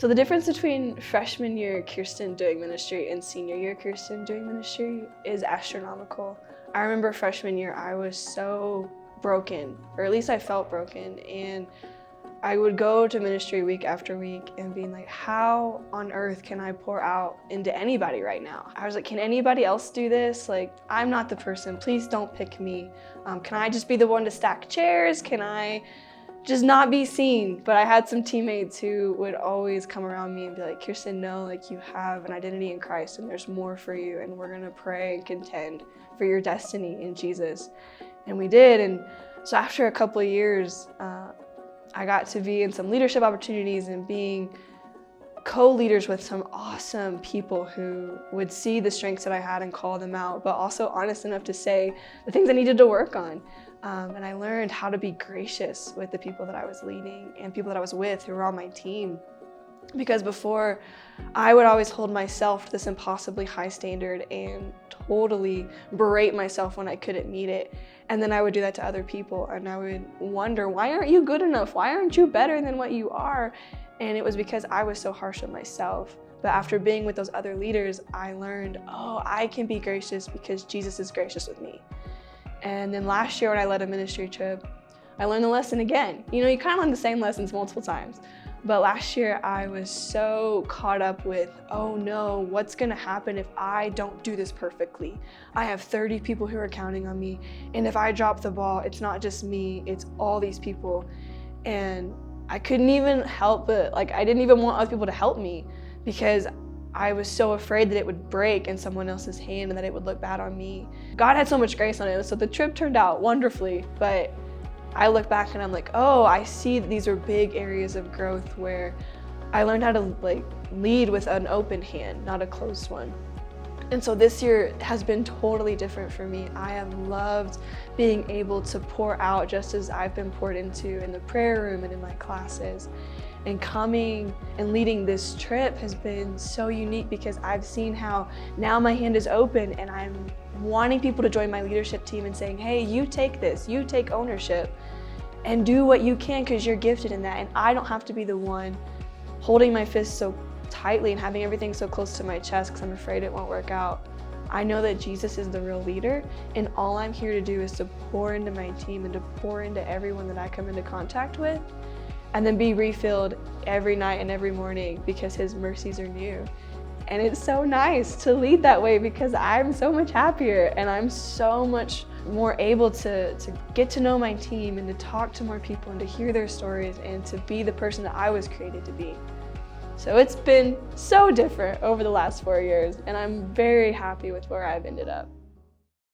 So the difference between freshman year Kiersten doing ministry and senior year Kiersten doing ministry is astronomical. I remember freshman year I was so broken, or at least I felt broken, and I would go to ministry week after week and being like, how on earth can I pour out into anybody right now? I was like, can anybody else do this? Like, I'm not the person, please don't pick me. Can I just be the one to stack chairs? Can I just not be seen? But I had some teammates who would always come around me and be like, Kiersten, no, like you have an identity in Christ and there's more for you, and we're gonna pray and contend for your destiny in Jesus. And we did. And so after a couple of years, I got to be in some leadership opportunities and being co-leaders with some awesome people who would see the strengths that I had and call them out, but also honest enough to say the things I needed to work on. And I learned how to be gracious with the people that I was leading and people that I was with who were on my team. Because before, I would always hold myself to this impossibly high standard and totally berate myself when I couldn't meet it. And then I would do that to other people, and I would wonder, why aren't you good enough? Why aren't you better than what you are? And it was because I was so harsh on myself. But after being with those other leaders, I learned, oh, I can be gracious because Jesus is gracious with me. And then last year when I led a ministry trip, I learned the lesson again. You know, you kind of learn the same lessons multiple times. But last year I was so caught up with, oh no, what's gonna happen if I don't do this perfectly? I have 30 people who are counting on me, and if I drop the ball, it's not just me, it's all these people. And I couldn't even help but, I didn't even want other people to help me because I was so afraid that it would break in someone else's hand and that it would look bad on me. God had so much grace on it, so the trip turned out wonderfully, but I look back and I'm like, oh, I see that these are big areas of growth where I learned how to lead with an open hand, not a closed one. And so this year has been totally different for me. I have loved being able to pour out just as I've been poured into in the prayer room and in my classes. And coming and leading this trip has been so unique because I've seen how now my hand is open and I'm wanting people to join my leadership team and saying, hey, you take this, you take ownership and do what you can because you're gifted in that. And I don't have to be the one holding my fist so tightly and having everything so close to my chest because I'm afraid it won't work out. I know that Jesus is the real leader, and all I'm here to do is to pour into my team and to pour into everyone that I come into contact with, and then be refilled every night and every morning because his mercies are new. And it's so nice to lead that way because I'm so much happier and I'm so much more able to get to know my team and to talk to more people and to hear their stories and to be the person that I was created to be. So it's been so different over the last 4 years, and I'm very happy with where I've ended up.